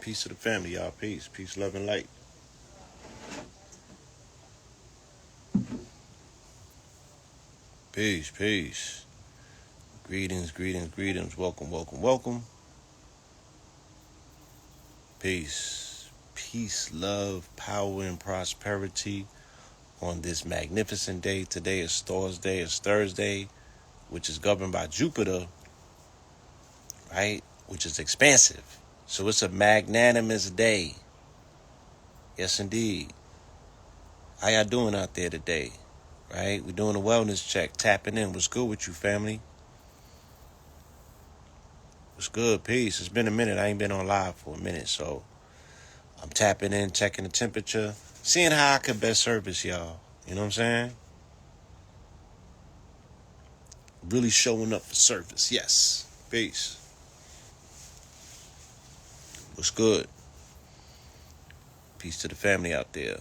Peace to the family, y'all. Peace. Peace, love, and light. Peace, peace. Greetings, greetings, greetings. Welcome, welcome, welcome. Peace. Peace, love, power, and prosperity on this magnificent day. Today is Thursday. It's Thursday, which is governed by Jupiter, right? Which is expansive. So it's a magnanimous day. Yes, indeed. How y'all doing out there today? Right? We're doing a wellness check, tapping in. What's good with you, family? What's good? Peace. It's been a minute. I ain't been on live for a minute, so I'm tapping in, checking the temperature, seeing how I can best service y'all. You know what I'm saying? Really showing up for service. Yes. Peace. What's good? Peace to the family out there.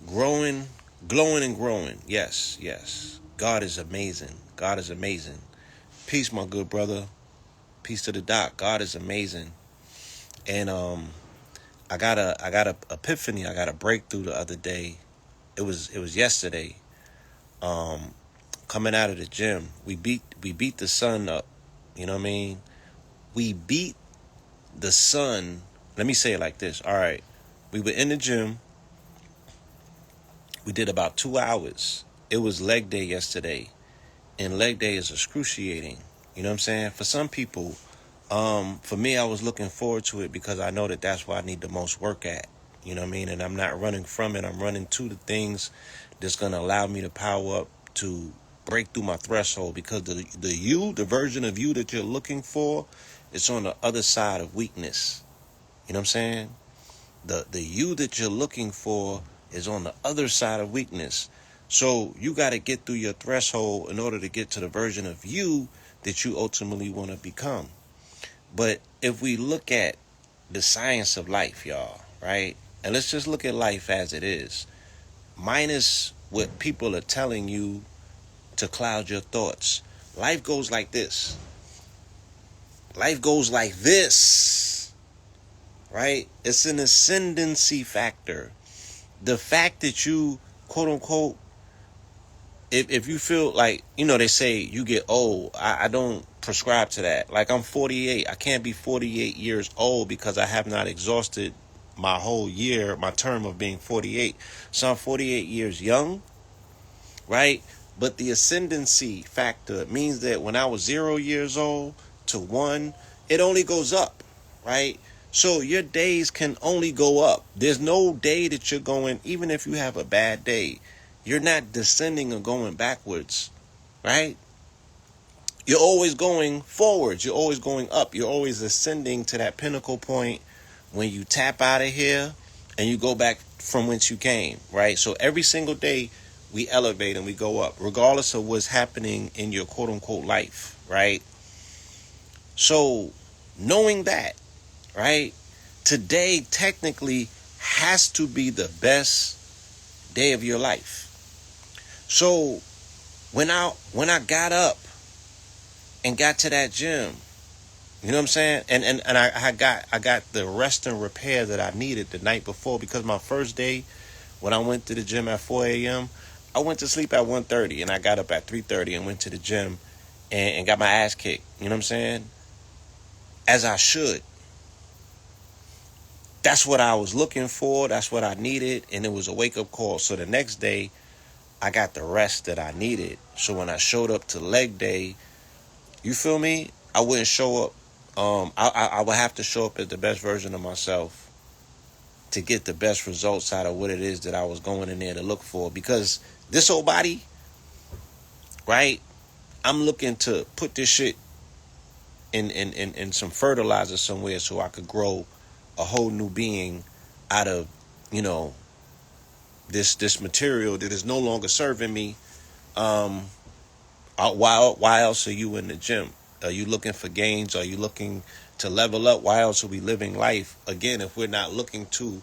Growing, glowing, and growing. Yes, yes. God is amazing. God is amazing. Peace, my good brother. Peace to the doc. God is amazing. And I got a epiphany. I got a breakthrough the other day. It was yesterday. Coming out of the gym, we beat the sun up. You know what I mean? We beat the sun. Let me say it like this. All right, we were in the gym. We did about 2 hours. It was leg day yesterday, and leg day is excruciating. You know what I'm saying? For some people, for me, I was looking forward to it because I know that that's where I need the most work at. You know what I mean? And I'm not running from it. I'm running to the things that's going to allow me to power up to break through my threshold, because the version of you that you're looking for, it's on the other side of weakness. You know what I'm saying? The you that you're looking for is on the other side of weakness. So you got to get through your threshold in order to get to the version of you that you ultimately want to become. But if we look at the science of life, y'all, right? And let's just look at life as it is, minus what people are telling you to cloud your thoughts. Life goes like this. Life goes like this, right? It's an ascendancy factor. The fact that you, quote unquote, if you feel like, they say you get old. I don't prescribe to that. Like, I'm 48. I can't be 48 years old because I have not exhausted my whole year, my term of being 48. So I'm 48 years young, right? But the ascendancy factor means that when I was 0 years old to 1, it only goes up, right? So your days can only go up. There's no day that you're going, even if you have a bad day, you're not descending or going backwards, right? You're always going forwards. You're always going up. You're always ascending to that pinnacle point when you tap out of here and you go back from whence you came, right? So every single day we elevate and we go up, regardless of what's happening in your quote unquote life, right? So knowing that, right, today technically has to be the best day of your life. So when I got up and got to that gym, you know what I'm saying? And I got the rest and repair that I needed the night before, because my first day when I went to the gym at 4 a.m., I went to sleep at 1:30 and I got up at 3:30 and went to the gym and got my ass kicked. You know what I'm saying? As I should. That's what I was looking for. That's what I needed. And it was a wake-up call. So the next day, I got the rest that I needed. So when I showed up to leg day, you feel me? I wouldn't show up. I would have to show up as the best version of myself to get the best results out of what it is that I was going in there to look for. Because this old body, right? I'm looking to put this shit in some fertilizer somewhere so I could grow a whole new being out of, you know, this material that is no longer serving me. Why else are you in the gym? Are you looking for gains? Are you looking to level up? Why else are we living life? Again, if we're not looking to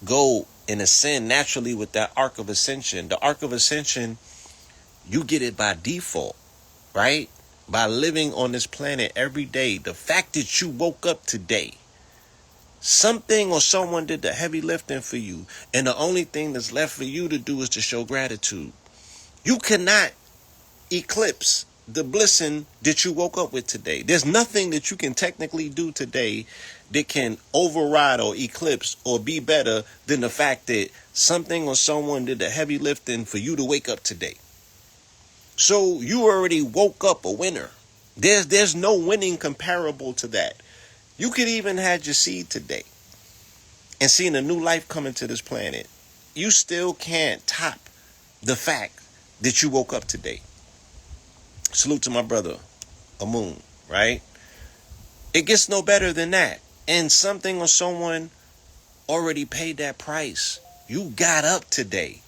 go and ascend naturally with that arc of ascension. The arc of ascension, you get it by default, right? by living on this planet every day. The fact that you woke up today, something or someone did the heavy lifting for you, and the only thing that's left for you to do is to show gratitude. You cannot eclipse the blessing that you woke up with today. There's nothing that you can technically do today that can override or eclipse or be better than the fact that something or someone did the heavy lifting for you to wake up today. So you already woke up a winner. There's no winning comparable to that. You could even had your seed today and seen a new life come into this planet. You still can't top the fact that you woke up today. Salute to my brother, Amun, right? It gets no better than that. And something or someone already paid that price. You got up today.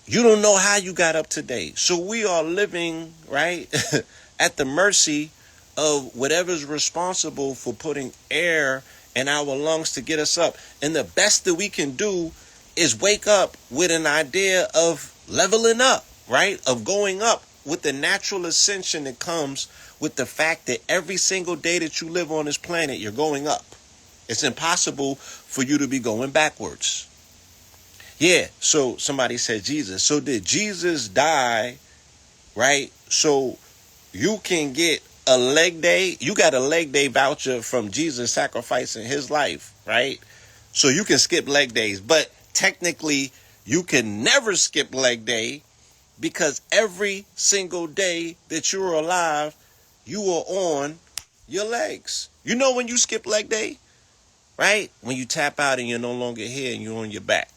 You don't know how you got up today. So we are living, right, at the mercy of whatever's responsible for putting air in our lungs to get us up. And the best that we can do is wake up with an idea of leveling up, right? Of going up with the natural ascension that comes with the fact that every single day that you live on this planet, you're going up. It's impossible for you to be going backwards. Yeah, so somebody said Jesus. So did Jesus die, right? So you can get a leg day. You got a leg day voucher from Jesus sacrificing his life, right? So you can skip leg days. But technically, you can never skip leg day because every single day that you're alive, you are on your legs. You know when you skip leg day, right? When you tap out and you're no longer here and you're on your back.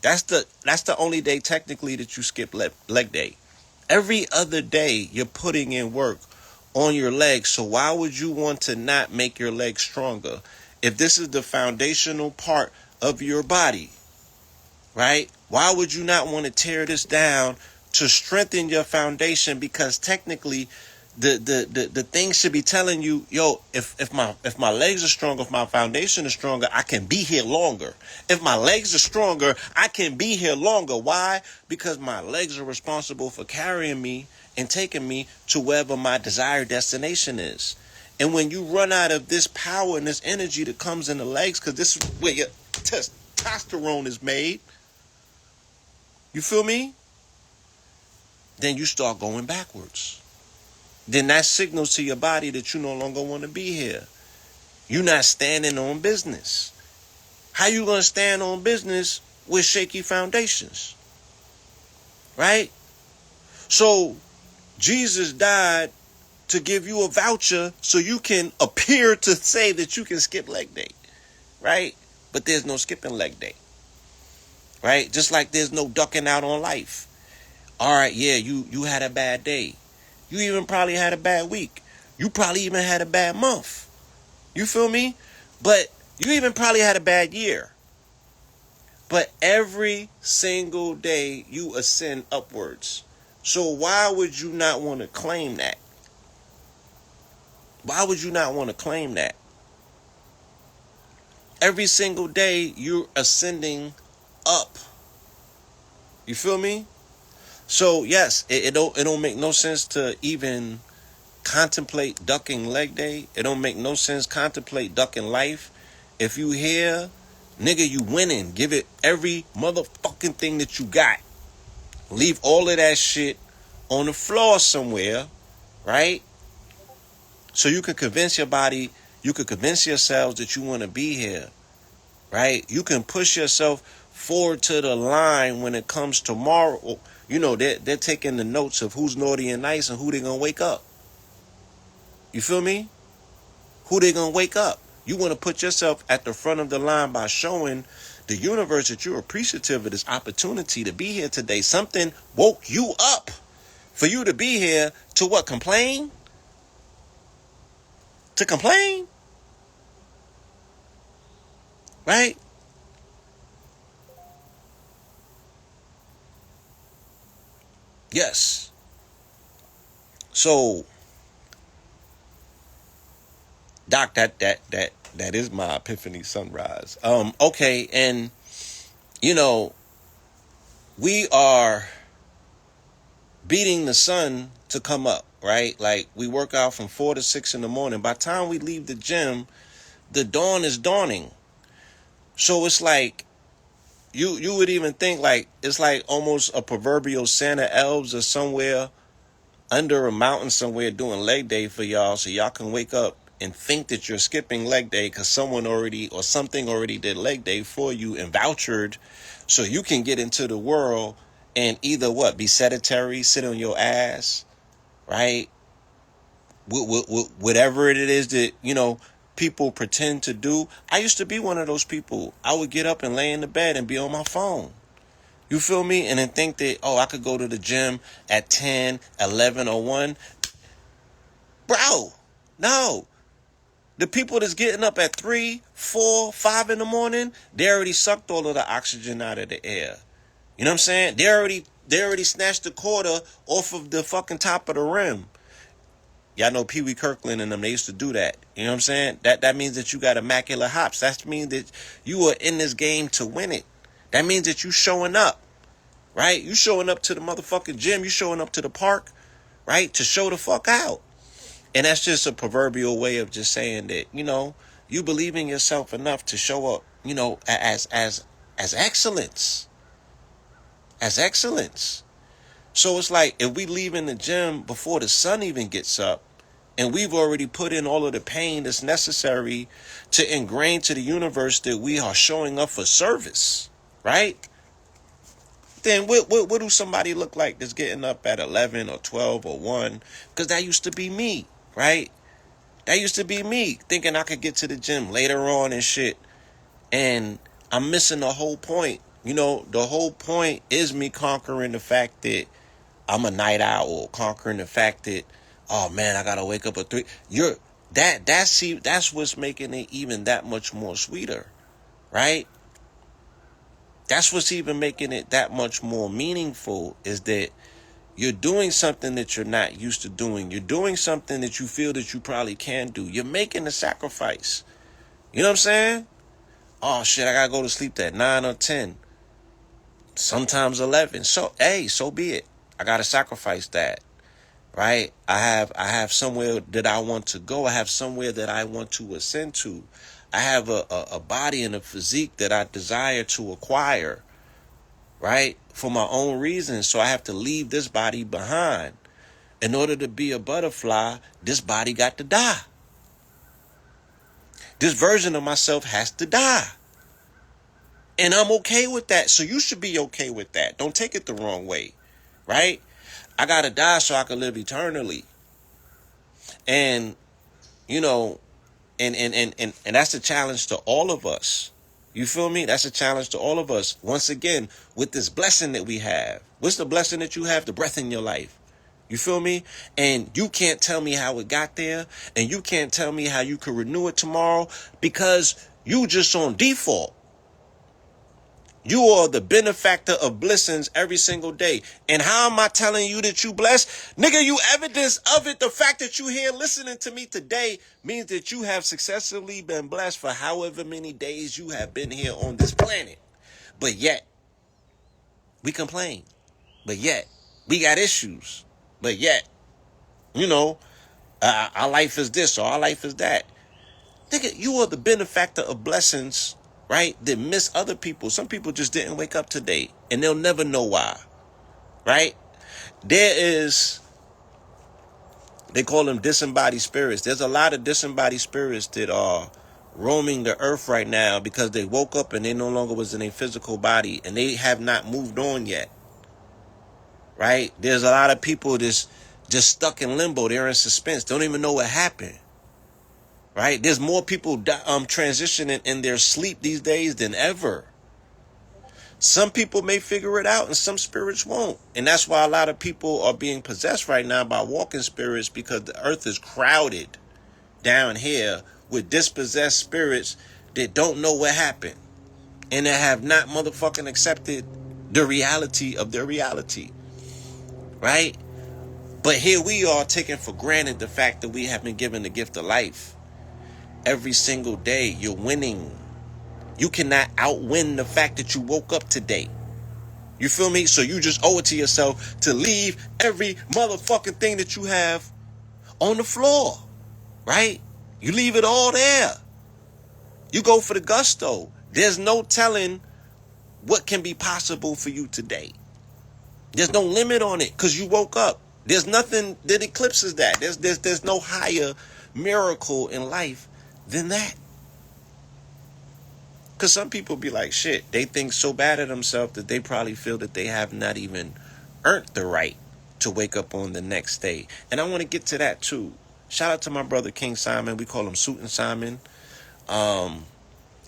That's the only day technically that you skip leg day. Every other day you're putting in work on your legs. So why would you want to not make your legs stronger? If this is the foundational part of your body, right? Why would you not want to tear this down to strengthen your foundation? Because technically the thing should be telling you, yo, if my legs are stronger, if my foundation is stronger, I can be here longer. If my legs are stronger, I can be here longer. Why? Because my legs are responsible for carrying me and taking me to wherever my desired destination is. And when you run out of this power and this energy that comes in the legs, because this is where your testosterone is made, you feel me? Then you start going backwards. Then that signals to your body that you no longer want to be here. You're not standing on business. How you going to stand on business with shaky foundations? Right? So Jesus died to give you a voucher so you can appear to say that you can skip leg day. Right? But there's no skipping leg day. Right? Just like there's no ducking out on life. All right, yeah, you had a bad day. You even probably had a bad week. You probably even had a bad month. You feel me? But you even probably had a bad year. But every single day you ascend upwards. So why would you not want to claim that? Why would you not want to claim that? Every single day you're ascending up. You feel me? So yes, it don't make no sense to even contemplate ducking leg day. It don't make no sense contemplate ducking life. If you here, nigga, you winning. Give it every motherfucking thing that you got. Leave all of that shit on the floor somewhere, right? So you can convince your body, you can convince yourselves that you want to be here, right? You can push yourself forward to the line when it comes tomorrow. You know, they're taking the notes of who's naughty and nice and who they're going to wake up. You feel me? Who they going to wake up? You want to put yourself at the front of the line by showing the universe that you're appreciative of this opportunity to be here today. Something woke you up for you to be here to what? Complain? To complain? Right? Yes. So, Doc, that is my epiphany sunrise. Okay, and you know, we are beating the sun to come up, right? Like we work out from 4 to 6 in the morning. By the time we leave the gym, the dawn is dawning. So it's like you would even think like it's like almost a proverbial Santa Elves or somewhere under a mountain somewhere doing leg day for y'all, so y'all can wake up and think that you're skipping leg day because someone already or something already did leg day for you and vouchered, so you can get into the world and either what, be sedentary, sit on your ass, right? Whatever it is that people pretend to do. I used to be one of those people. I would get up and lay in the bed and be on my phone. You feel me? And then think that, oh, I could go to the gym at 10, 11, or 1. Bro, no. The people that's getting up at 3, 4, 5 in the morning, they already sucked all of the oxygen out of the air. You know what I'm saying? They already snatched the quarter off of the fucking top of the rim. Y'all know Pee Wee Kirkland and them, they used to do that. You know what I'm saying? That means that you got immaculate hops. That means that you are in this game to win it. That means that you showing up, right? You showing up to the motherfucking gym. You showing up to the park, right? To show the fuck out. And that's just a proverbial way of just saying that, you believe in yourself enough to show up, as excellence. As excellence. So it's like if we leave in the gym before the sun even gets up, and we've already put in all of the pain that's necessary to ingrain to the universe that we are showing up for service, right? Then what do somebody look like that's getting up at 11 or 12 or 1? Because that used to be me, right? That used to be me, thinking I could get to the gym later on and shit. And I'm missing the whole point. The whole point is me conquering the fact that I'm a night owl, conquering the fact that, oh man, I gotta wake up at 3. That's what's making it even that much more sweeter, right? That's what's even making it that much more meaningful, is that you're doing something that you're not used to doing. You're doing something that you feel that you probably can do. You're making a sacrifice. You know what I'm saying? Oh shit, I gotta go to sleep at 9 or 10. Sometimes 11. So, hey, so be it. I gotta sacrifice that. Right? I have somewhere that I want to go. I have somewhere that I want to ascend to. I have a body and a physique that I desire to acquire, right? For my own reasons. So I have to leave this body behind. In order to be a butterfly, this body got to die. This version of myself has to die. And I'm okay with that. So you should be okay with that. Don't take it the wrong way, right? I got to die so I can live eternally. And, and that's a challenge to all of us. You feel me? That's a challenge to all of us. Once again, with this blessing that we have. What's the blessing that you have? The breath in your life. You feel me? And you can't tell me how it got there. And you can't tell me how you could renew it tomorrow, because you just on default. You are the benefactor of blessings every single day. And how am I telling you that you blessed? Nigga, you evidence of it. The fact that you here listening to me today means that you have successfully been blessed for however many days you have been here on this planet. But yet, we complain. But yet, we got issues. But yet, our life is this or our life is that. Nigga, you are the benefactor of blessings, right, that miss other people. Some people just didn't wake up today, and they'll never know why, right? They call them disembodied spirits. There's a lot of disembodied spirits that are roaming the earth right now because they woke up and they no longer was in a physical body, and they have not moved on yet, right? There's a lot of people that's just stuck in limbo. They're in suspense. Don't even know what happened. Right? There's more people transitioning in their sleep these days than ever. Some people may figure it out and some spirits won't. And that's why a lot of people are being possessed right now by walking spirits, because the earth is crowded down here with dispossessed spirits that don't know what happened and that have not motherfucking accepted the reality of their reality. Right? But here we are taking for granted the fact that we have been given the gift of life. Every single day, you're winning. You cannot outwin the fact that you woke up today. You feel me? So you just owe it to yourself to leave every motherfucking thing that you have on the floor, right? You leave it all there. You go for the gusto. There's no telling what can be possible for you today. There's no limit on it because you woke up. There's nothing that eclipses that. There's no higher miracle in life than that. Because some people be like, shit, they think so bad of themselves that they probably feel that they have not even earned the right to wake up on the next day. And I want to get to that too. Shout out to my brother King Simon. We call him Suit and Simon.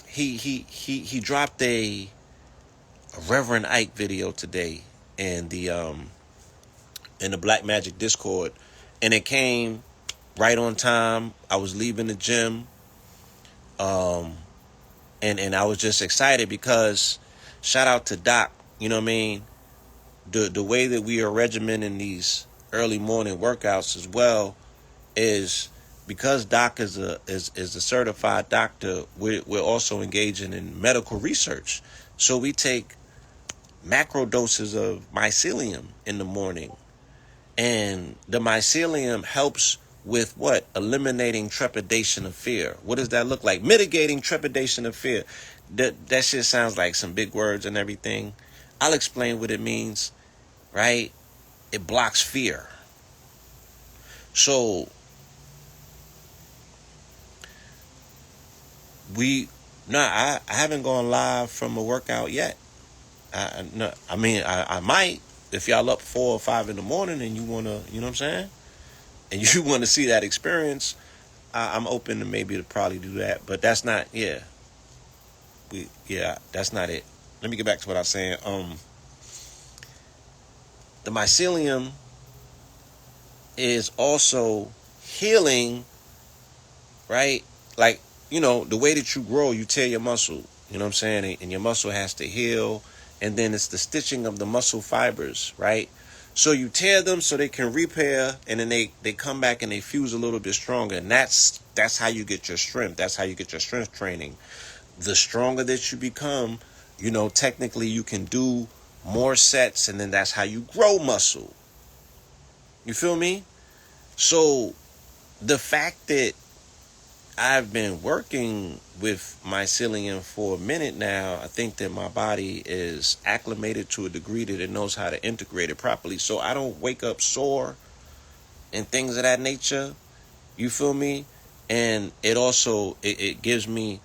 He dropped a Reverend Ike video today in the Black Magic Discord, and it came right on time. I was leaving the gym, and I was just excited because shout out to Doc. You know what I mean? The way that we are regimenting these early morning workouts as well is because Doc is a certified doctor. We're also engaging in medical research, so we take macro doses of mycelium in the morning. And the mycelium helps with what? Eliminating trepidation of fear. What does that look like? Mitigating trepidation of fear. That shit sounds like some big words and everything. I'll explain what it means, right? It blocks fear. So I haven't gone live from a workout yet. I might if y'all up 4 or 5 in the morning and you wanna, you know what I'm saying, and you want to see that experience. I'm open to maybe to probably do that, but that's not. That's not it. Let me get back to what I was saying. The mycelium is also healing, right? Like, the way that you grow, you tear your muscle. You know what I'm saying? And your muscle has to heal. And then it's the stitching of the muscle fibers, right? So you tear them so they can repair, and then they come back and they fuse a little bit stronger. And that's how you get your strength. That's how you get your strength training. The stronger that you become, technically you can do more sets, and then that's how you grow muscle. You feel me? So the fact that I've been working with mycelium for a minute now, I think that my body is acclimated to a degree that it knows how to integrate it properly. So I don't wake up sore and things of that nature. You feel me? And it also, it gives me,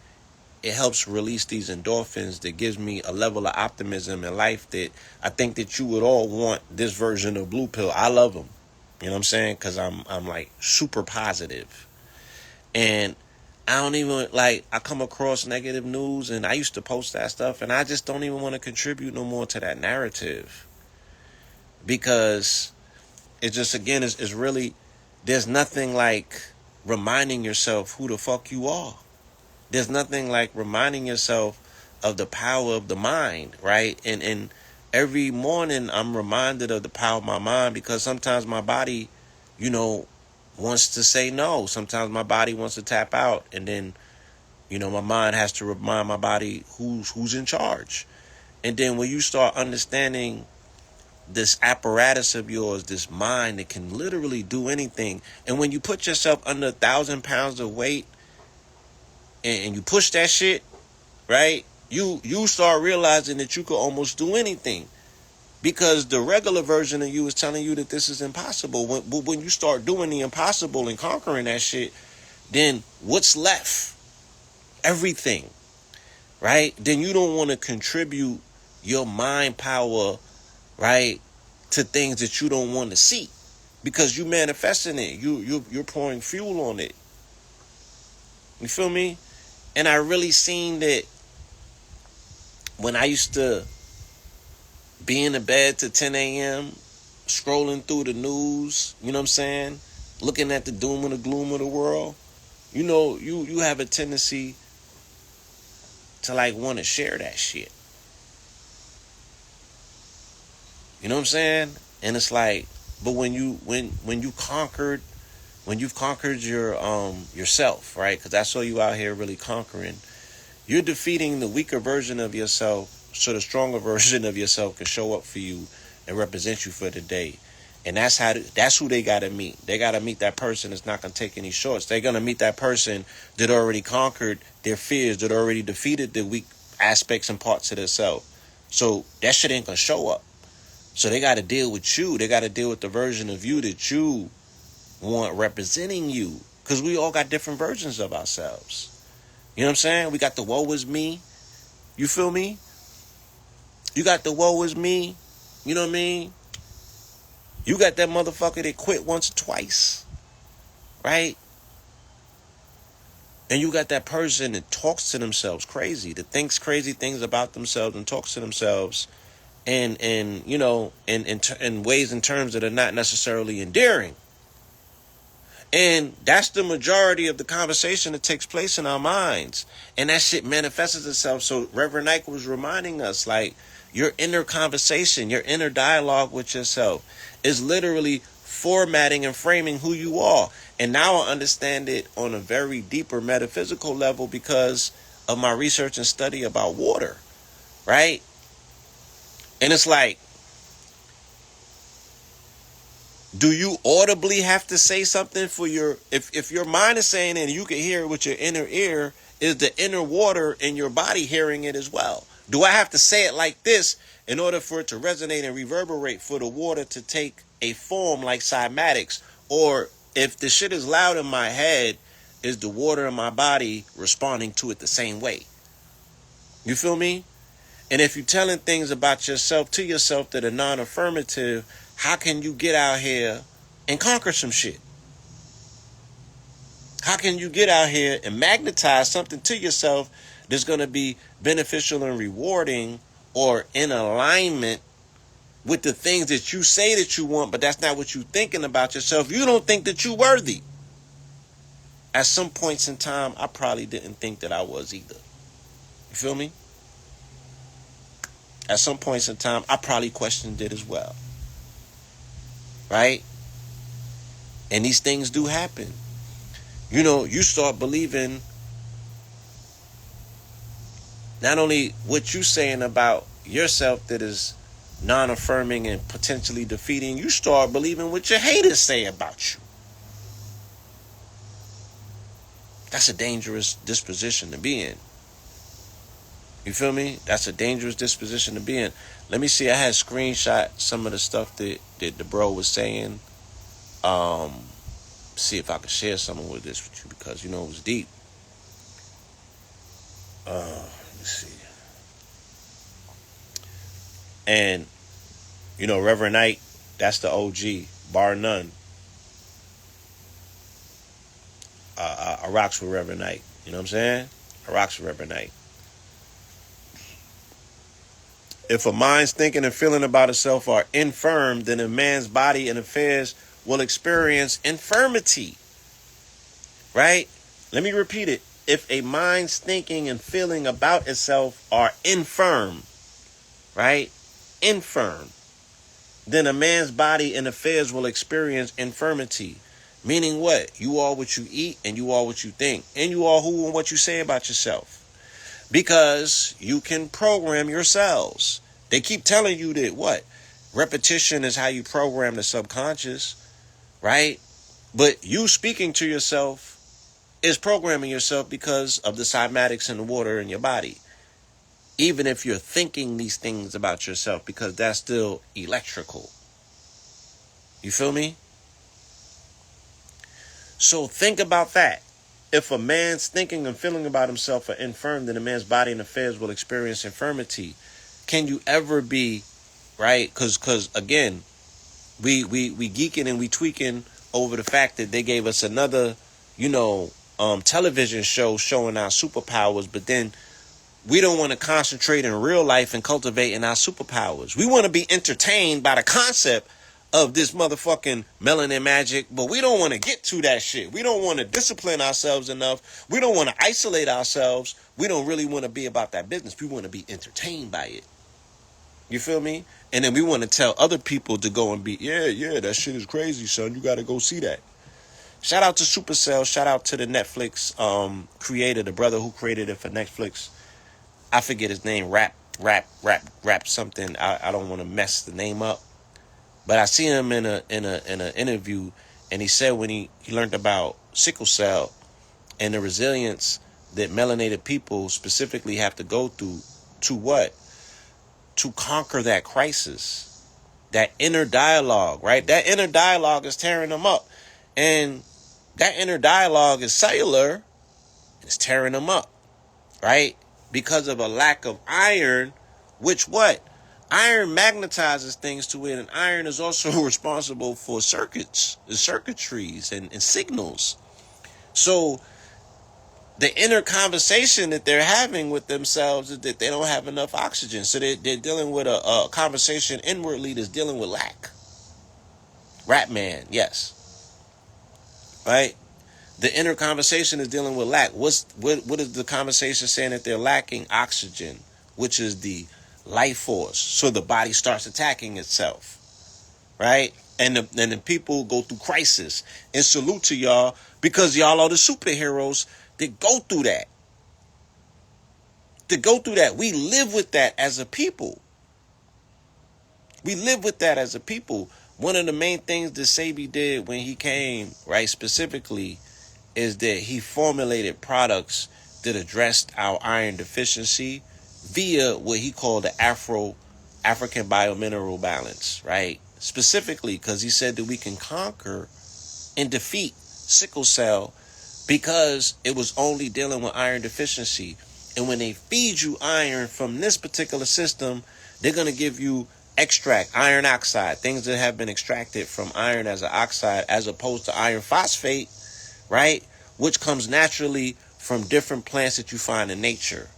it helps release these endorphins that gives me a level of optimism in life that I think that you would all want this version of Blue Pill. I love them. You know what I'm saying? Because I'm like super positive. And I don't even, I come across negative news, and I used to post that stuff, and I just don't even want to contribute no more to that narrative. Because it just, again, is really, there's nothing like reminding yourself who the fuck you are. There's nothing like reminding yourself of the power of the mind, right? And every morning I'm reminded of the power of my mind, because sometimes my body, wants to say no. Sometimes my body wants to tap out, and then, my mind has to remind my body who's in charge. And then when you start understanding this apparatus of yours, this mind that can literally do anything, and when you put yourself under 1,000 pounds of weight and you push that shit, right? You start realizing that you could almost do anything. Because the regular version of you is telling you that this is impossible. When you start doing the impossible and conquering that shit, then what's left? Everything, right? Then you don't want to contribute your mind power, right, to things that you don't want to see, because you manifesting it. You're pouring fuel on it. You feel me? And I really seen that when I used to be in the bed to 10 a.m., scrolling through the news, you know what I'm saying? Looking at the doom and the gloom of the world. You have a tendency to want to share that shit. You know what I'm saying? And it's but when you've conquered your yourself, right? Because I saw you out here really conquering. You're defeating the weaker version of yourself. so the stronger version of yourself can show up for you and represent you for the day. And that's who they gotta meet. They gotta meet that person that's not gonna take any shorts. They're gonna meet that person that already conquered their fears, that already defeated the weak aspects and parts of themselves. So that shit ain't gonna show up. So they gotta deal with you. They gotta deal with the version of you that you want representing you. Because we all got different versions of ourselves. You know what I'm saying? We got the woe is me. You feel me? You got the woe is me. You know what I mean? You got that motherfucker that quit once or twice. Right? And you got that person that talks to themselves crazy, that thinks crazy things about themselves and talks to themselves and you know, in ways and terms that are not necessarily endearing. And that's the majority of the conversation that takes place in our minds. And that shit manifests itself. So Reverend Ike was reminding us, like, your inner conversation, your inner dialogue with yourself is literally formatting and framing who you are. And now I understand it on a very deeper metaphysical level because of my research and study about water, right? And it's like, do you audibly have to say something for your, if your mind is saying it and you can hear it with your inner ear, is the inner water in your body hearing it as well? Do I have to say it like this in order for it to resonate and reverberate for the water to take a form like cymatics? Or if the shit is loud in my head, is the water in my body responding to it the same way? You feel me? And if you're telling things about yourself to yourself that are non-affirmative, how can you get out here and conquer some shit? How can you get out here and magnetize something to yourself that's going to be beneficial and rewarding or in alignment with the things that you say that you want, but that's not what you're thinking about yourself? You don't think that you're worthy. At some points in time, I probably didn't think that I was either. You feel me? At some points in time, I probably questioned it as well. Right? And these things do happen. You know, you start believing not only what you're saying about yourself that is non-affirming and potentially defeating, you start believing what your haters say about you. That's a dangerous disposition to be in. You feel me? That's a dangerous disposition to be in. Let me see. I had screenshot some of the stuff that the bro was saying. See if I can share some of this with you because, you know, it was deep. Let me see. And, you know, Reverend Knight, that's the OG, bar none. I rocks with Reverend Knight. You know what I'm saying? I rocks with Reverend Knight. If a mind's thinking and feeling about itself are infirm, then a man's body and affairs will experience infirmity. Right? Let me repeat it. If a mind's thinking and feeling about itself are infirm, right? Infirm, then a man's body and affairs will experience infirmity. Meaning what? You are what you eat and you are what you think. And you are who and what you say about yourself. Because you can program your cells. They keep telling you that what? Repetition is how you program the subconscious, right? But you speaking to yourself is programming yourself because of the cymatics in the water in your body. Even if you're thinking these things about yourself, because that's still electrical. You feel me? So think about that. If a man's thinking and feeling about himself are infirm, then a man's body and affairs will experience infirmity. Can you ever be, right? Because again, we geeking and we tweaking over the fact that they gave us another, you know, television show showing our superpowers, but then we don't want to concentrate in real life and cultivating our superpowers. We want to be entertained by the concept of this motherfucking melanin magic, but we don't want to get to that shit. We don't want to discipline ourselves enough. We don't want to isolate ourselves. We don't really want to be about that business. We want to be entertained by it. You feel me? And then we want to tell other people to go and be, yeah, that shit is crazy, son. You got to go see that. Shout out to Supercell. Shout out to the Netflix creator, the brother who created it for Netflix. I forget his name, Rap rap something. I don't want to mess the name up, but I see him in a interview, and he said when he learned about sickle cell and the resilience that melanated people specifically have to go through to what? To conquer that crisis. That inner dialogue, right? That inner dialogue is tearing them up. And that inner dialogue is cellular. It's tearing them up, right? Because of a lack of iron, which what? Iron magnetizes things to it, and iron is also responsible for circuitries and signals. So the inner conversation that they're having with themselves is that they don't have enough oxygen. So they're dealing with a conversation inwardly that's dealing with lack. Rat man, yes. Right? The inner conversation is dealing with lack. What is the conversation saying? That they're lacking oxygen, which is the life force. So the body starts attacking itself. Right? And the people go through crisis. And salute to y'all, because y'all are the superheroes that go through that. We live with that as a people. We live with that as a people. One of the main things that Sabi did when he came, right, specifically, is that he formulated products that addressed our iron deficiency via what he called the African biomineral balance, right? Specifically because he said that we can conquer and defeat sickle cell because it was only dealing with iron deficiency. And when they feed you iron from this particular system, they're going to give you extract, iron oxide, things that have been extracted from iron as an oxide, as opposed to iron phosphate, right? Which comes naturally from different plants that you find in nature.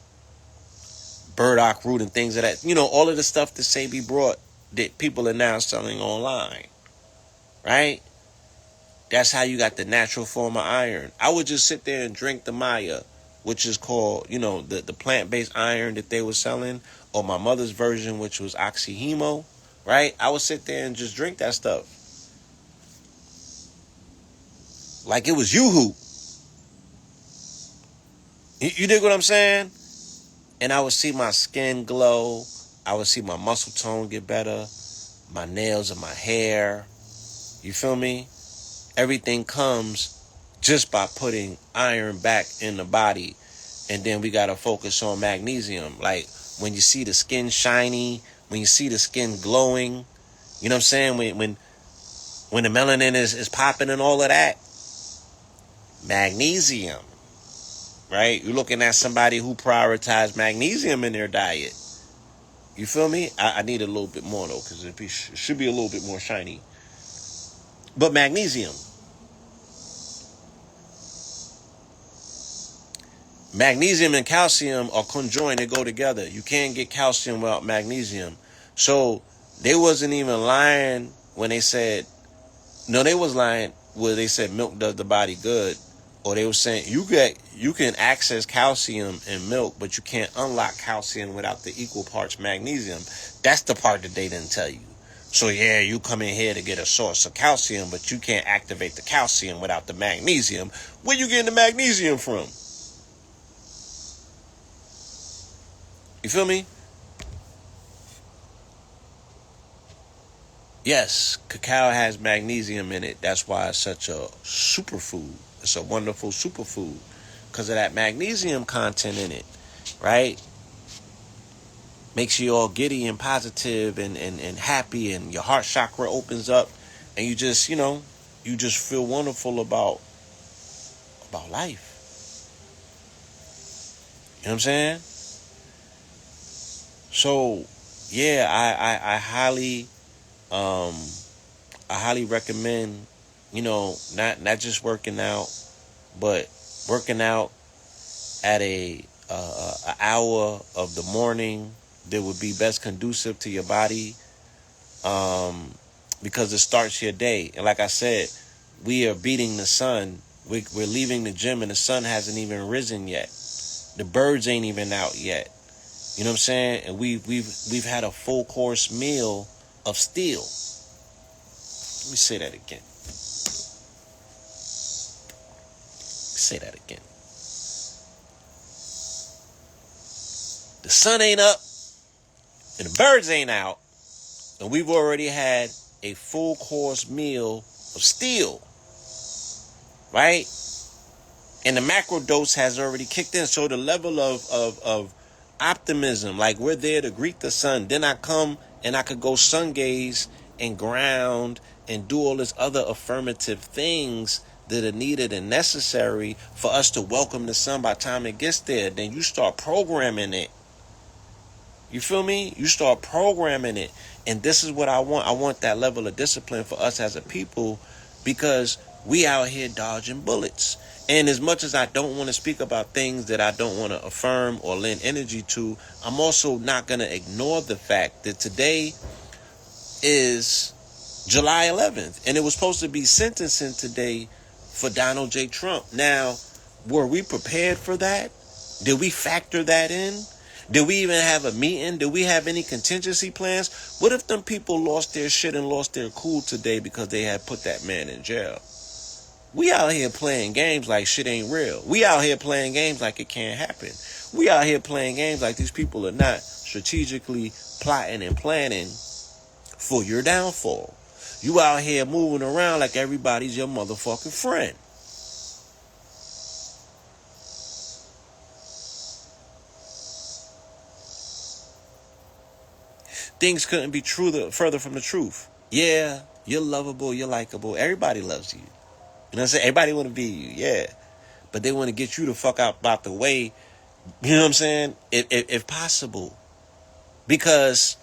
Burdock root and things of that. All of the stuff that Sabi brought that people are now selling online, right? That's how you got the natural form of iron. I would just sit there and drink the Maya, which is called, the plant-based iron that they were selling, or my mother's version, which was Oxyhemo, right? I would sit there and just drink that stuff. Like it was Yoo-hoo. You dig what I'm saying? And I would see my skin glow. I would see my muscle tone get better. My nails and my hair. You feel me? Everything comes just by putting iron back in the body. And then we got to focus on magnesium. Like when you see the skin shiny, when you see the skin glowing, you know what I'm saying? When the melanin is popping and all of that, magnesium, right? You're looking at somebody who prioritized magnesium in their diet. You feel me? I need a little bit more though, because it should be a little bit more shiny. But magnesium and calcium are conjoined. They go together. You can't get calcium without magnesium. So they wasn't even lying when they said, no, they was lying where they said milk does the body good. Or they were saying you can access calcium in milk, but you can't unlock calcium without the equal parts magnesium. That's the part that they didn't tell you. So yeah, you come in here to get a source of calcium, but you can't activate the calcium without the magnesium. Where you getting the magnesium from? You feel me? Yes, cacao has magnesium in it. That's why it's such a superfood. It's a wonderful superfood because of that magnesium content in it, right? Makes you all giddy and positive and happy, and your heart chakra opens up, and you just feel wonderful about life. You know what I'm saying? So, yeah, I highly recommend, not just working out, but working out at a hour of the morning that would be best conducive to your body, because it starts your day. And like I said, we are beating the sun. We're leaving the gym and the sun hasn't even risen yet. The birds ain't even out yet. You know what I'm saying? And we've had a full course meal of steel. Let me say that again. The sun ain't up. and the birds ain't out, and we've already had a full course meal of steel, right? And the macro dose has already kicked in. So the level of optimism, like we're there to greet the sun. Then I come and I could go sun gaze and ground and do all this other affirmative things that are needed and necessary for us to welcome the sun by the time it gets there. Then you start programming it. You feel me? You start programming it. And this is what I want. I want that level of discipline for us as a people, because we out here dodging bullets. And as much as I don't want to speak about things that I don't want to affirm or lend energy to, I'm also not going to ignore the fact that today is July 11th. And it was supposed to be sentencing today for Donald J. Trump. Now, were we prepared for that? Did we factor that in? Did we even have a meeting? Did we have any contingency plans? What if them people lost their shit and lost their cool today because they had put that man in jail? We out here playing games like shit ain't real. We out here playing games like it can't happen. We out here playing games like these people are not strategically plotting and planning for your downfall. You out here moving around like everybody's your motherfucking friend. Things couldn't be further from the truth. Yeah, you're lovable, you're likable. Everybody loves you. You know what I'm saying? Everybody want to be you, yeah. But they want to get you the fuck out the way, you know what I'm saying? If possible. Because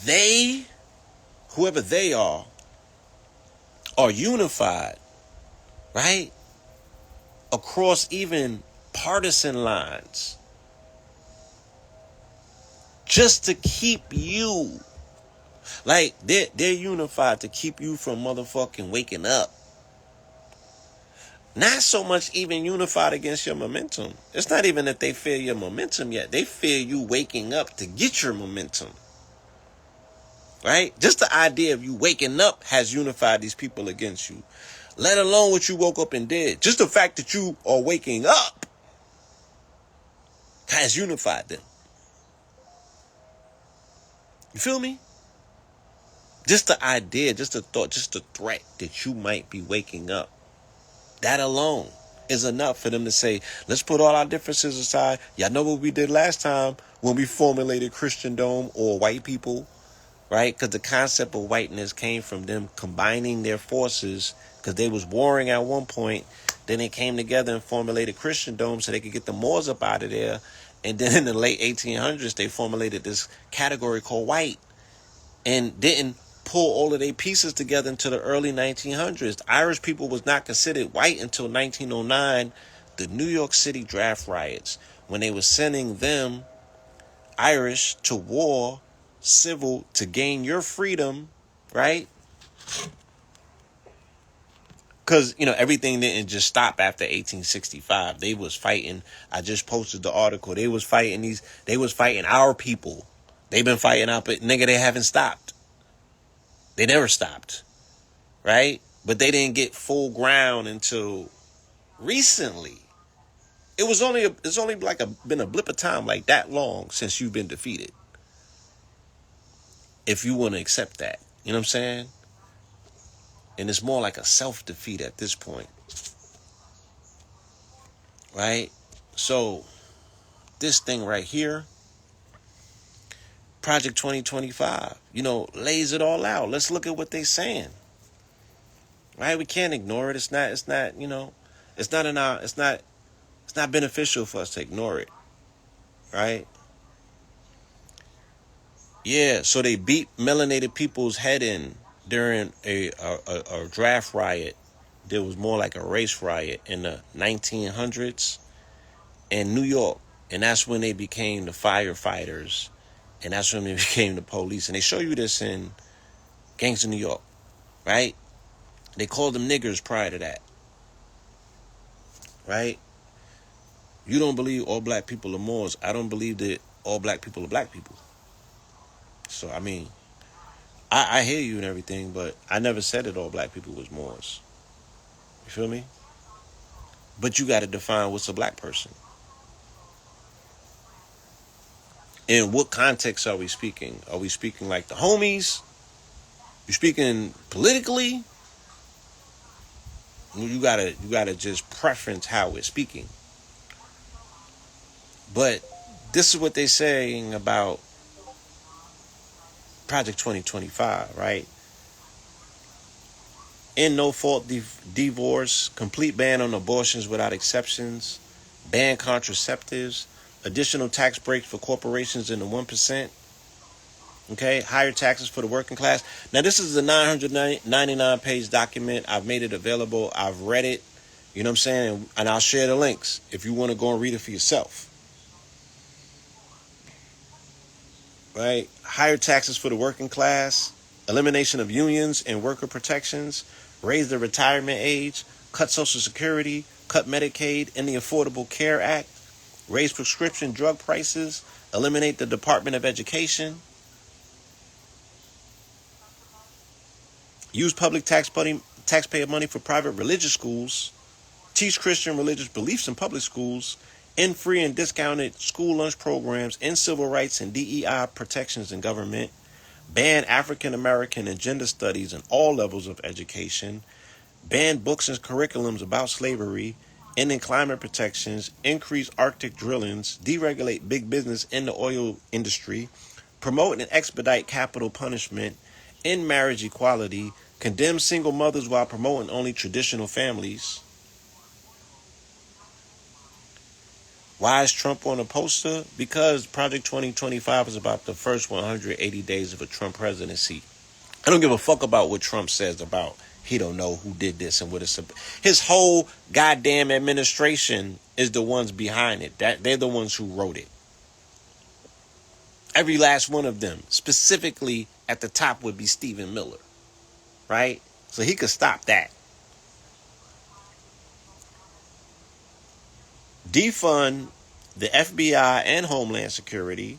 they, whoever they are unified, right? Across even partisan lines. Just to keep you. Like, they're unified to keep you from motherfucking waking up. Not so much even unified against your momentum. It's not even that they fear your momentum yet. They fear you waking up to get your momentum. Right? Just the idea of you waking up has unified these people against you. Let alone what you woke up and did. Just the fact that you are waking up has unified them. You feel me? Just the idea, just the thought, just the threat that you might be waking up. That alone is enough for them to say, let's put all our differences aside. Y'all know what we did last time when we formulated Christendom or white people, right? Because the concept of whiteness came from them combining their forces, because they was warring at one point. Then they came together and formulated Christendom so they could get the Moors up out of there. And then in the late 1800s, they formulated this category called white, and didn't pull all of their pieces together into the early 1900s. The Irish people was not considered white until 1909, the New York City draft riots, when they were sending them, Irish, to war, civil, to gain your freedom, right? Because, everything didn't just stop after 1865. They was fighting. I just posted the article. They was fighting our people. They've been fighting out, but nigga, they haven't stopped. They never stopped, right? But they didn't get full ground until recently. It's only been a blip of time like that long since you've been defeated. If you want to accept that, you know what I'm saying? And it's more like a self-defeat at this point, right? So this thing right here, Project 2025, lays it all out. Let's look at what they're saying. Right? We can't ignore it. It's not beneficial for us to ignore it. Right? Yeah, so they beat melanated people's head in during a draft riot. There was more like a race riot in the 1900s in New York. And that's when they became the firefighters. And that's when they became the police. And they show you this in Gangs of New York, right? They called them niggers prior to that, right? You don't believe all black people are Moors. I don't believe that all black people are black people. So, I hear you and everything, but I never said that all black people was Moors. You feel me? But you got to define what's a black person. In what context are we speaking? Are we speaking like the homies? You speaking politically? You gotta just preference how we're speaking. But this is what they're saying about Project 2025, right? In no fault divorce, complete ban on abortions without exceptions, ban contraceptives, additional tax breaks for corporations in the 1%. Okay, higher taxes for the working class. Now, this is a 999-page document. I've made it available. I've read it. You know what I'm saying? And I'll share the links if you want to go and read it for yourself. Right? Higher taxes for the working class, elimination of unions and worker protections, raise the retirement age, cut Social Security, cut Medicaid and the Affordable Care Act, raise prescription drug prices, eliminate the Department of Education, use public taxpayer money for private religious schools, teach Christian religious beliefs in public schools, end free and discounted school lunch programs, end civil rights and DEI protections in government, ban African American and gender studies in all levels of education, ban books and curriculums about slavery, ending climate protections, increase Arctic drillings, deregulate big business in the oil industry, promote and expedite capital punishment, end marriage equality, condemn single mothers while promoting only traditional families. Why is Trump on a poster? Because Project 2025 is about the first 180 days of a Trump presidency. I don't give a fuck about what Trump says about he don't know who did this and what it's about. His whole goddamn administration is the ones behind it. They're the ones who wrote it. Every last one of them. Specifically at the top would be Stephen Miller. Right? So he could stop that. Defund the FBI and Homeland Security.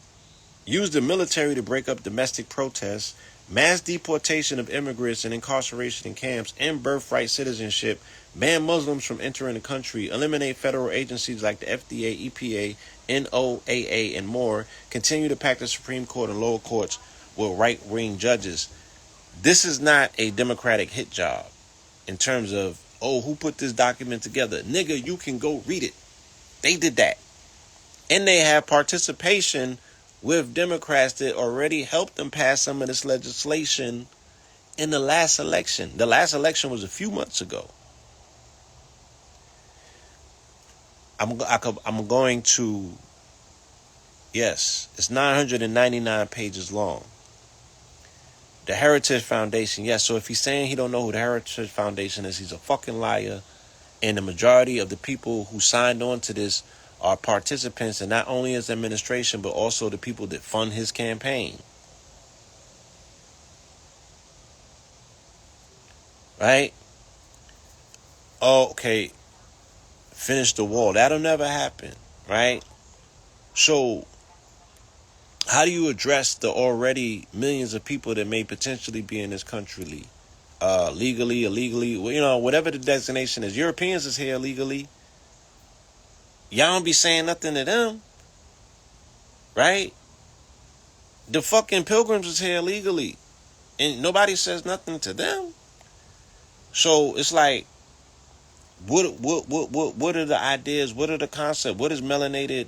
Use the military to break up domestic protests. Mass deportation of immigrants and incarceration in camps. End birthright citizenship. Ban Muslims from entering the country. Eliminate federal agencies like the FDA, EPA, NOAA, and more. Continue to pack the Supreme Court and lower courts with right-wing judges. This is not a Democratic hit job in terms of, oh, who put this document together? Nigga, you can go read it. They did that. And they have participation with Democrats that already helped them pass some of this legislation in the last election. The last election was a few months ago. I'm going to, yes, it's 999 pages long. The Heritage Foundation, yes, so if he's saying he don't know who the Heritage Foundation is, he's a fucking liar. And the majority of the people who signed on to this are participants in not only his administration, but also the people that fund his campaign. Right? Oh, okay. Finish the wall. That'll never happen. Right? So, how do you address the already millions of people that may potentially be in this country legally, illegally, whatever the designation is? Europeans is here illegally. Y'all don't be saying nothing to them. Right? The fucking pilgrims is here illegally. And nobody says nothing to them. So it's like, what are the ideas? What are the concepts? What is melanated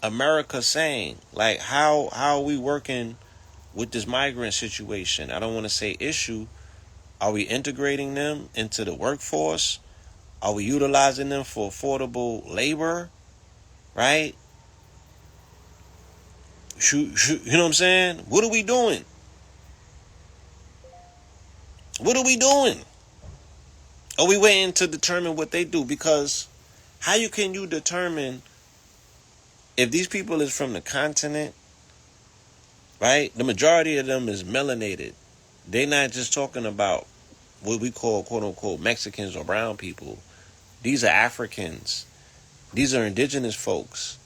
America saying? Like, how are we working with this migrant situation? I don't want to say issue. Are we integrating them into the workforce? Are we utilizing them for affordable labor? Right? You know what I'm saying? What are we doing? What are we doing? Are we waiting to determine what they do? Because can you determine if these people is from the continent, right? The majority of them is melanated. They're not just talking about what we call, quote unquote, Mexicans or brown people. These are Africans. These are indigenous folks.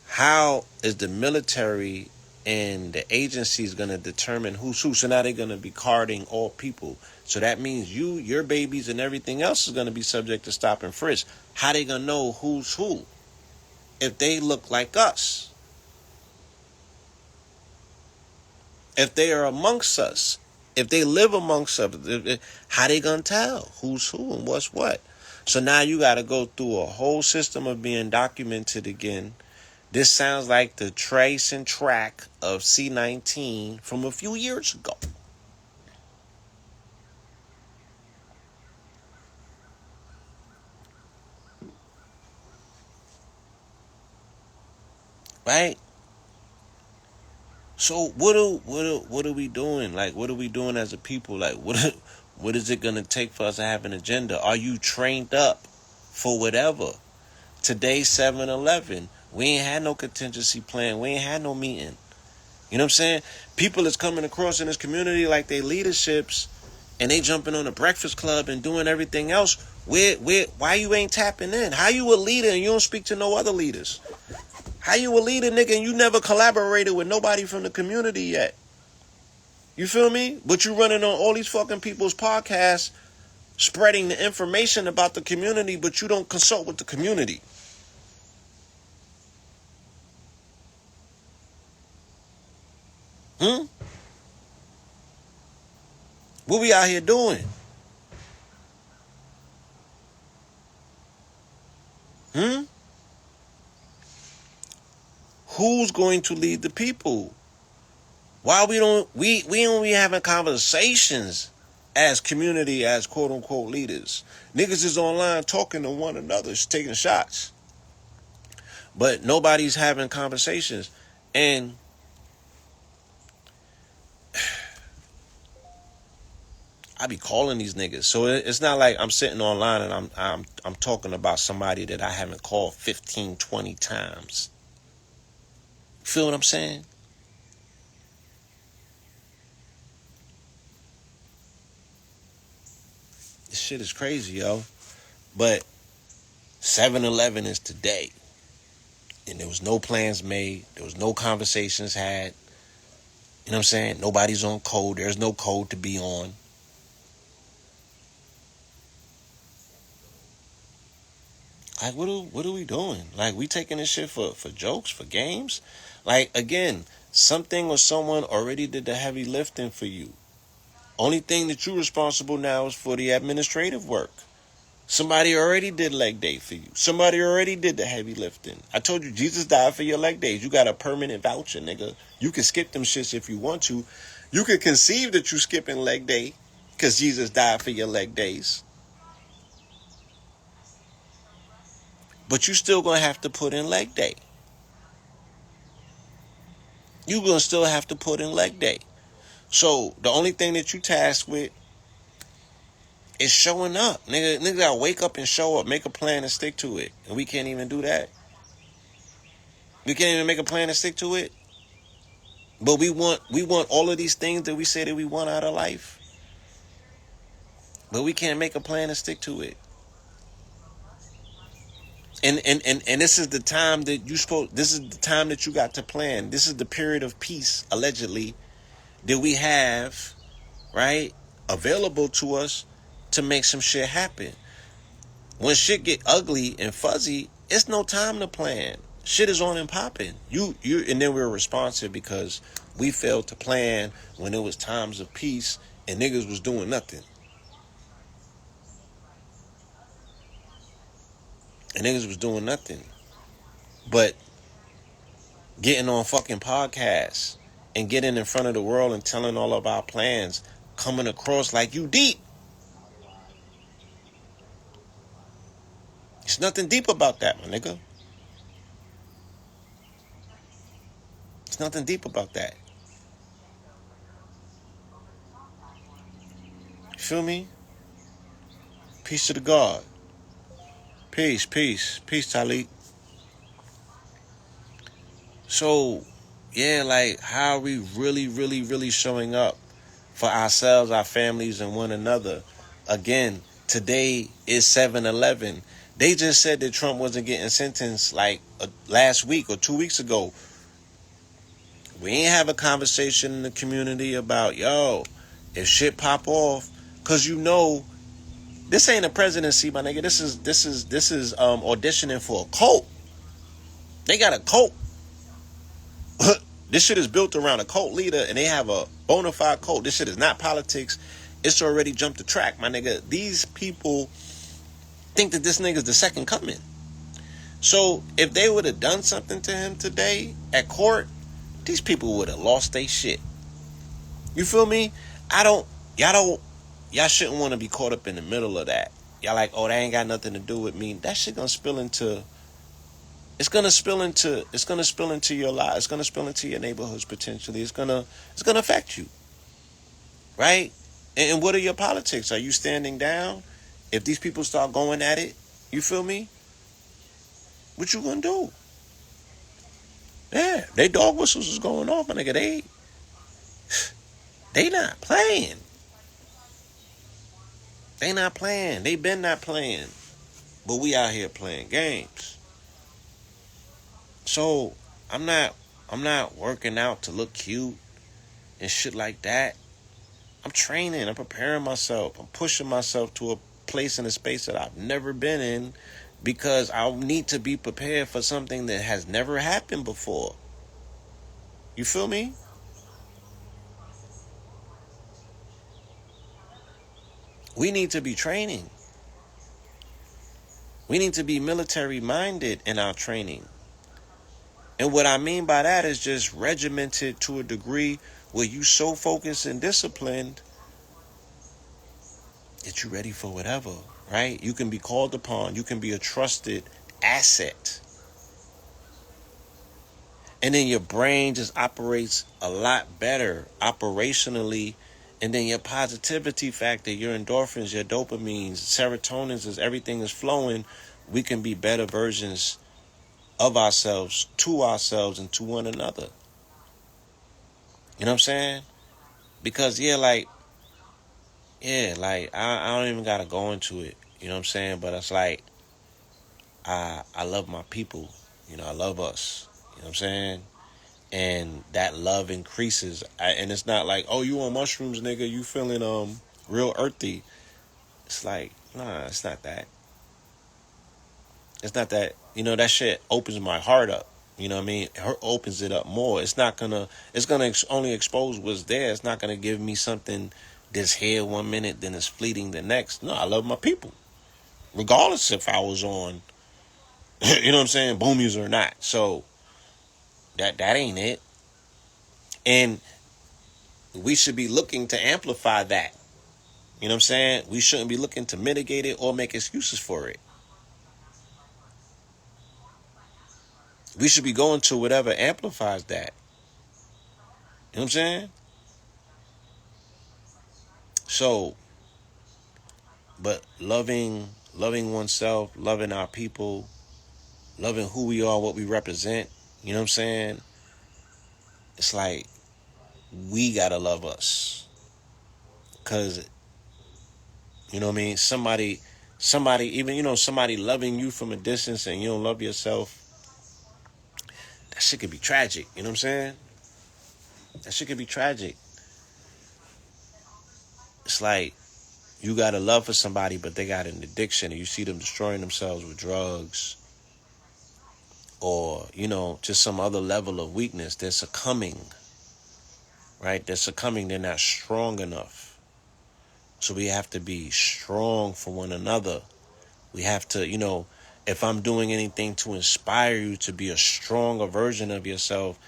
How is the military and the agencies going to determine who's who? So now they're going to be carding all people. So that means your babies and everything else is going to be subject to stop and frisk. How they going to know who's who if they look like us? If they are amongst us, if they live amongst us, how they gonna tell who's who and what's what? So now you got to go through a whole system of being documented again. This sounds like the trace and track of C-19 from a few years ago. Right? So what are we doing? Like, what are we doing as a people? Like, what is it gonna take for us to have an agenda? Are you trained up for whatever? Today, 7-Eleven. We ain't had no contingency plan. We ain't had no meeting. You know what I'm saying? People is coming across in this community like they leaderships, and they jumping on the Breakfast Club and doing everything else. Why you ain't tapping in? How you a leader and you don't speak to no other leaders? How you a leader, nigga, and you never collaborated with nobody from the community yet? You feel me? But you running on all these fucking people's podcasts, spreading the information about the community, but you don't consult with the community. What we out here doing? Who's going to lead the people? Why we don't be having conversations as community, as quote unquote leaders? Niggas is online talking to one another, taking shots, but nobody's having conversations. And I be calling these niggas, so it's not like I'm sitting online and I'm talking about somebody that I haven't called 15, 20 times. Feel what I'm saying? This shit is crazy, yo. But 7-Eleven is today. And there was no plans made. There was no conversations had. You know what I'm saying? Nobody's on code. There's no code to be on. Like, what are we doing? Like, we taking this shit for jokes, for games? Like, again, something or someone already did the heavy lifting for you. Only thing that you're responsible now is for the administrative work. Somebody already did leg day for you. Somebody already did the heavy lifting. I told you, Jesus died for your leg days. You got a permanent voucher, nigga. You can skip them shits if you want to. You can conceive that you skipping leg day because Jesus died for your leg days. But you still going to have to put in leg day. You going to still have to put in leg day. So the only thing that you tasked with is showing up. Nigga gotta wake up and show up, make a plan and stick to it. And we can't even do that. We can't even make a plan and stick to it. But we want all of these things that we say that we want out of life. But we can't make a plan and stick to it. And this is the time that this is the time that you got to plan. This is the period of peace, allegedly, that we have, right, available to us to make some shit happen. When shit get ugly and fuzzy, it's no time to plan. Shit is on and popping. And then we're responsive because we failed to plan when it was times of peace and niggas was doing nothing. And niggas was doing nothing but getting on fucking podcasts and getting in front of the world and telling all of our plans, coming across like you deep. There's nothing deep about that, my nigga. There's nothing deep about that. You feel me? Peace to the God. Peace, peace, peace, Talik. So, yeah, like, how are we really, really, really showing up for ourselves, our families, and one another? Again, today is 7-Eleven. They just said that Trump wasn't getting sentenced like last week or 2 weeks ago. We ain't have a conversation in the community about, yo, if shit pop off, cause you know, this ain't a presidency, my nigga. This is auditioning for a cult. They got a cult. This shit is built around a cult leader and they have a bona fide cult. This shit is not politics. It's already jumped the track, my nigga. These people think that this nigga's the second coming. So if they would have done something to him today at court, these people would have lost their shit. You feel me? Y'all shouldn't want to be caught up in the middle of that. Y'all like, oh, that ain't got nothing to do with me. That shit gonna spill into, it's gonna spill into your lives. It's gonna spill into your neighborhoods potentially. It's gonna affect you, right? And what are your politics? Are you standing down? If these people start going at it, you feel me? What you gonna do? Yeah, they dog whistles is going off, my nigga. They not playing. They not playing. They been not playing. But we out here playing games. So I'm not working out to look cute and shit like that. I'm training. I'm preparing myself. I'm pushing myself to a place and a space that I've never been in because I need to be prepared for something that has never happened before. You feel me? We need to be training. We need to be military minded in our training. And what I mean by that is just regimented to a degree where you so focused and disciplined that you're ready for whatever, right? You can be called upon. You can be a trusted asset. And then your brain just operates a lot better operationally. And then your positivity factor, your endorphins, your dopamines, serotonins, as everything is flowing, we can be better versions of ourselves, to ourselves, and to one another. You know what I'm saying? Because, I don't even got to go into it. You know what I'm saying? But it's like, I love my people. You know, I love us. You know what I'm saying? And that love increases. And it's not like, oh, you on mushrooms, nigga, you feeling real earthy. It's like, nah, it's not that. It's not that. You know, that shit opens my heart up. You know what I mean? It opens it up more. It's gonna only expose what's there. It's not gonna give me something that's here one minute, then it's fleeting the next. No, I love my people. Regardless if I was on, you know what I'm saying, boomies or not. So that ain't it. And we should be looking to amplify that. You know what I'm saying? We shouldn't be looking to mitigate it or make excuses for it. We should be going to whatever amplifies that. You know what I'm saying? So, but loving oneself, loving our people, loving who we are, what we represent, you know what I'm saying? It's like we gotta love us. Cause, you know what I mean? Somebody, even, somebody loving you from a distance and you don't love yourself, that shit could be tragic. You know what I'm saying? That shit could be tragic. It's like you got a love for somebody, but they got an addiction, and you see them destroying themselves with drugs or, just some other level of weakness. They're succumbing, right? They're succumbing. They're not strong enough. So we have to be strong for one another. We have to, if I'm doing anything to inspire you to be a stronger version of yourself,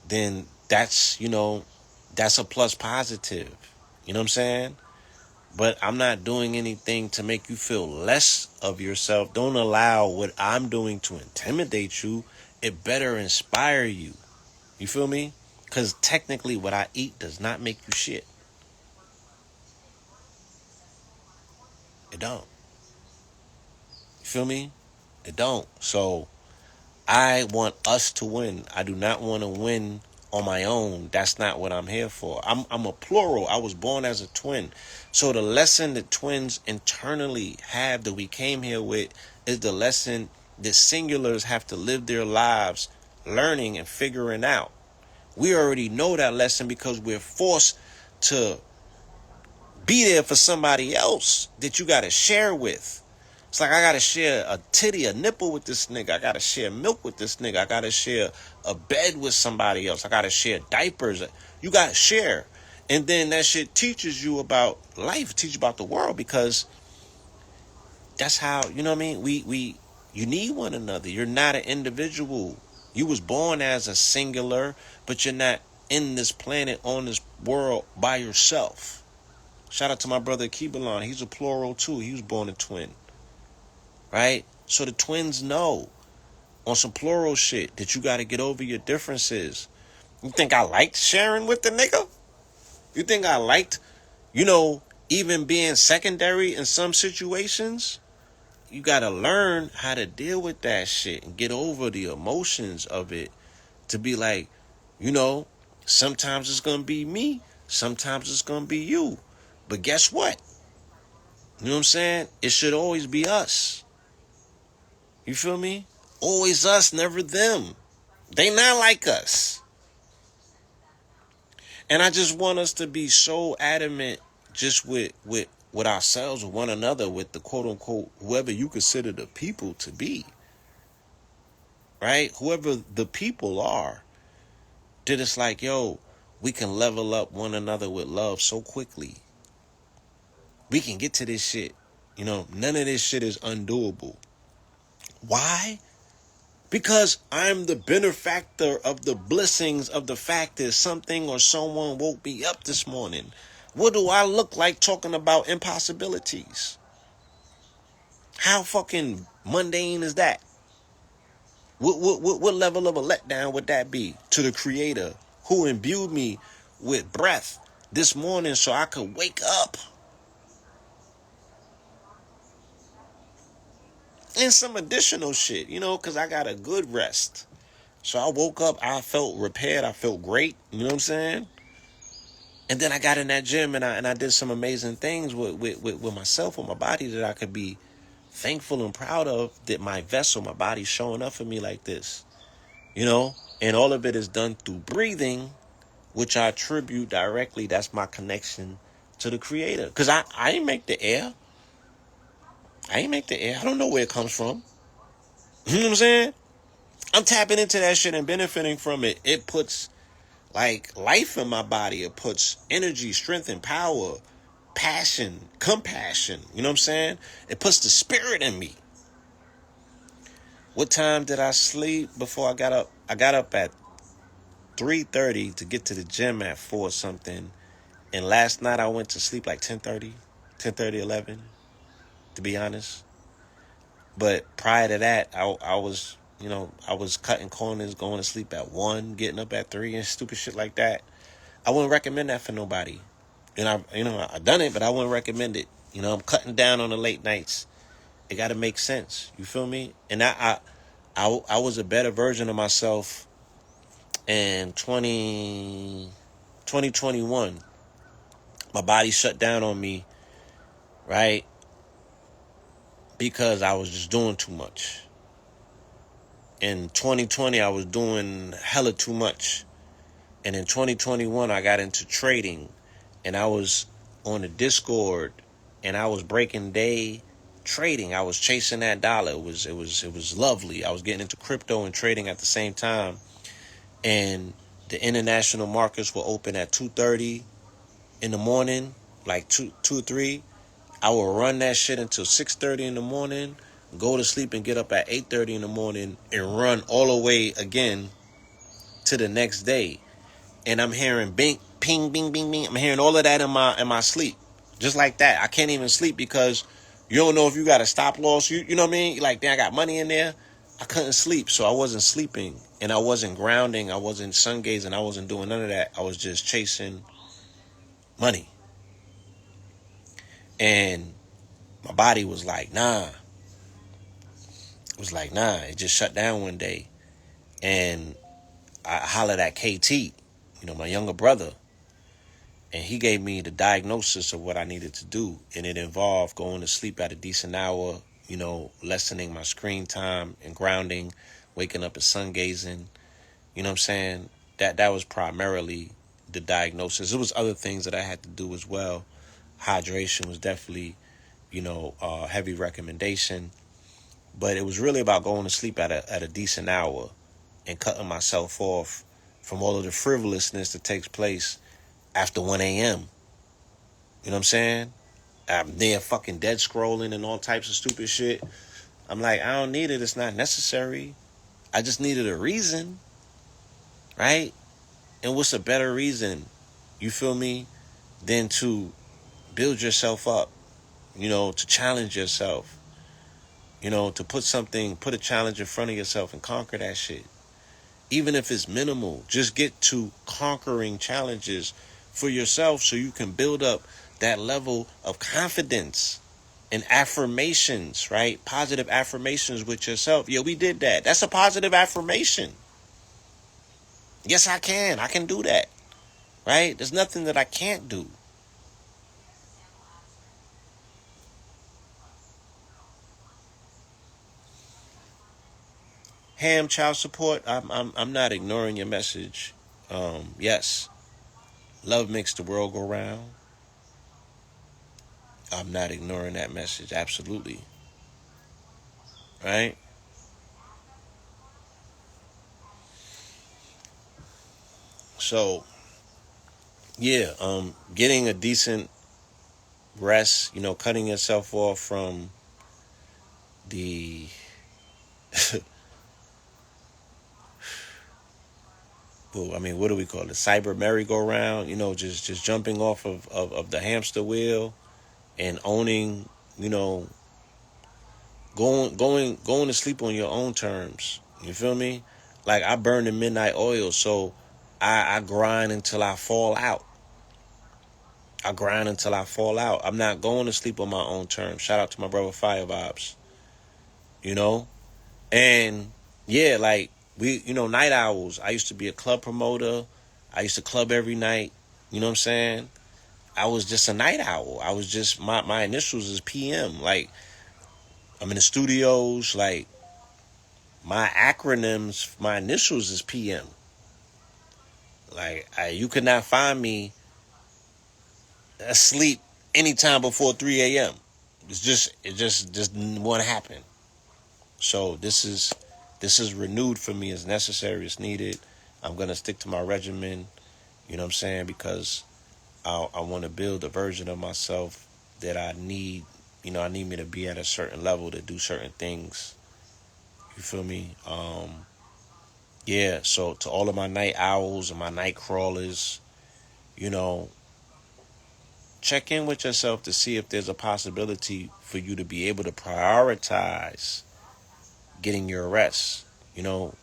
then that's a plus positive. You know what I'm saying? But I'm not doing anything to make you feel less of yourself. Don't allow what I'm doing to intimidate you. It better inspire you. You feel me? Because technically what I eat does not make you shit. It don't. You feel me? It don't. So I want us to win. I do not want to win on my own. That's not what I'm here for. I'm a plural. I was born as a twin. So the lesson that twins internally have that we came here with is the lesson that singulars have to live their lives learning and figuring out. We already know that lesson because we're forced to be there for somebody else that you got to share with. It's like I gotta share a titty, a nipple with this nigga. I gotta share milk with this nigga. I gotta share a bed with somebody else. I gotta share diapers. You gotta share. And then that shit teaches you about life, teaches you about the world, because that's how, you know what I mean? You need one another. You're not an individual. You was born as a singular, but you're not in this planet, on this world by yourself. Shout out to my brother Kibalon. He's a plural too. He was born a twin. Right? So the twins know on some plural shit that you got to get over your differences. You think I liked sharing with the nigga? You think I liked, even being secondary in some situations? You got to learn how to deal with that shit and get over the emotions of it, to be like, sometimes it's going to be me. Sometimes it's going to be you. But guess what? You know what I'm saying? It should always be us. You feel me? Always us, never them. They not like us. And I just want us to be so adamant just with ourselves, with one another, with the quote unquote whoever you consider the people to be. Right? Whoever the people are. That it's like, yo, we can level up one another with love so quickly. We can get to this shit. None of this shit is undoable. Why? Because I'm the benefactor of the blessings of the fact that something or someone woke me up this morning. What do I look like talking about impossibilities? How fucking mundane is that? What level of a letdown would that be to the Creator who imbued me with breath this morning so I could wake up? And some additional shit, because I got a good rest. So I woke up, I felt repaired, I felt great, you know what I'm saying? And then I got in that gym and I did some amazing things with myself, with my body, that I could be thankful and proud of, that my vessel, my body's showing up for me like this. And all of it is done through breathing, which I attribute directly. That's my connection to the Creator. Because I ain't make the air. I don't know where it comes from. You know what I'm saying? I'm tapping into that shit and benefiting from it. It puts like life in my body. It puts energy, strength, and power, passion, compassion. You know what I'm saying? It puts the spirit in me. What time did I sleep before I got up? I got up at 3:30 to get to the gym at 4 something. And last night I went to sleep like 10:30, 11, to be honest. But prior to that, I was, I was cutting corners, going to sleep at 1, getting up at 3 and stupid shit like that. I wouldn't recommend that for nobody. And I done it, but I wouldn't recommend it. I'm cutting down on the late nights. It got to make sense. You feel me? And I was a better version of myself in 2021. My body shut down on me, right? Because I was just doing too much. In 2020, I was doing hella too much. And in 2021, I got into trading. And I was on the Discord. And I was breaking day trading. I was chasing that dollar. It was lovely. I was getting into crypto and trading at the same time. And the international markets were open at 2:30 in the morning, like 2 or 3. I will run that shit until 6:30 in the morning, go to sleep and get up at 8:30 in the morning and run all the way again to the next day. And I'm hearing bing, ping, bing, bing, bing. I'm hearing all of that in my sleep. Just like that. I can't even sleep because you don't know if you got a stop loss. You know what I mean? Like, damn, I got money in there. I couldn't sleep, so I wasn't sleeping. And I wasn't grounding. I wasn't sun gazing. I wasn't doing none of that. I was just chasing money. And my body was like, nah. It was like, nah. It just shut down one day. And I hollered at KT, my younger brother. And he gave me the diagnosis of what I needed to do. And it involved going to sleep at a decent hour, lessening my screen time and grounding, waking up and sun gazing. You know what I'm saying? That was primarily the diagnosis. There was other things that I had to do as well. Hydration was definitely, heavy recommendation. But it was really about going to sleep at a decent hour and cutting myself off from all of the frivolousness that takes place after 1 a.m. You know what I'm saying? I'm there fucking dead scrolling and all types of stupid shit. I'm like, I don't need it. It's not necessary. I just needed a reason, right? And what's a better reason, you feel me, than to build yourself up, to challenge yourself, to put a challenge in front of yourself and conquer that shit. Even if it's minimal, just get to conquering challenges for yourself so you can build up that level of confidence and affirmations, right? Positive affirmations with yourself. Yeah, we did that. That's a positive affirmation. Yes, I can. I can do that, right? There's nothing that I can't do. Ham child support. I'm not ignoring your message. Yes, love makes the world go round. I'm not ignoring that message. Absolutely, right? So yeah, getting a decent rest. Cutting yourself off from the well, I mean, what do we call it? Cyber merry-go-round. Just jumping off of the hamster wheel and owning. You know, going to sleep on your own terms. You feel me? Like I burn the midnight oil, so I grind until I fall out. I grind until I fall out. I'm not going to sleep on my own terms. Shout out to my brother Fire Vibes. You know? And yeah, like night owls. I used to be a club promoter. I used to club every night. You know what I'm saying? I was just a night owl. I was just my initials is PM. Like I'm in the studios, like my acronyms, my initials is PM. Like you could not find me asleep anytime before 3 a.m. It just won't happen. So this is renewed for me. It's necessary. It's needed. I'm gonna stick to my regimen. You know what I'm saying? Because I want to build a version of myself that I need. I need me to be at a certain level to do certain things. You feel me? Yeah. So to all of my night owls and my night crawlers, you know, check in with yourself to see if there's a possibility for you to be able to prioritize getting your rest. You know,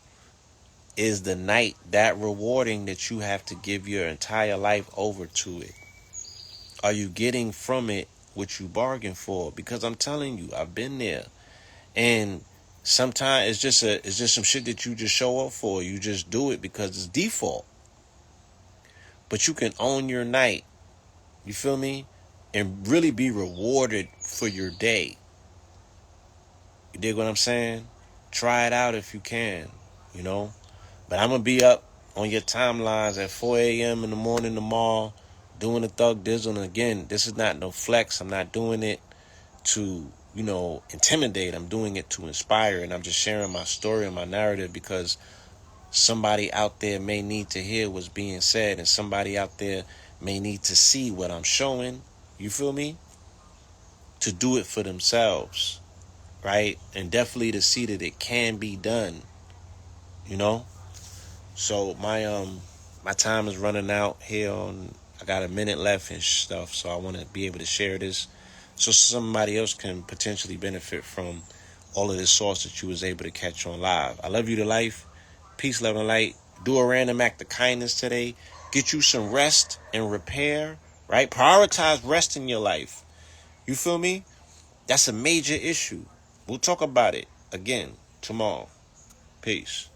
is the night that rewarding that you have to give your entire life over to it? Are you getting from it what you bargained for? Because I'm telling you, I've been there. And sometimes it's just some shit that you just show up for. You just do it because it's default. But you can own your night. You feel me? And really be rewarded for your day. You dig what I'm saying? Try it out if you can, you know? But I'm going to be up on your timelines at 4 a.m. in the morning tomorrow doing the Thug Dizzle. And again, this is not no flex. I'm not doing it to, intimidate. I'm doing it to inspire. And I'm just sharing my story and my narrative because somebody out there may need to hear what's being said and somebody out there may need to see what I'm showing. You feel me? To do it for themselves, right? And definitely to see that it can be done, you know? So my time is running out here I got a minute left and stuff, so I want to be able to share this so somebody else can potentially benefit from all of this sauce that you was able to catch on live. I love you to life. Peace, love, and light. Do a random act of kindness today. Get you some rest and repair, right? Prioritize rest in your life. You feel me? That's a major issue. We'll talk about it again tomorrow. Peace.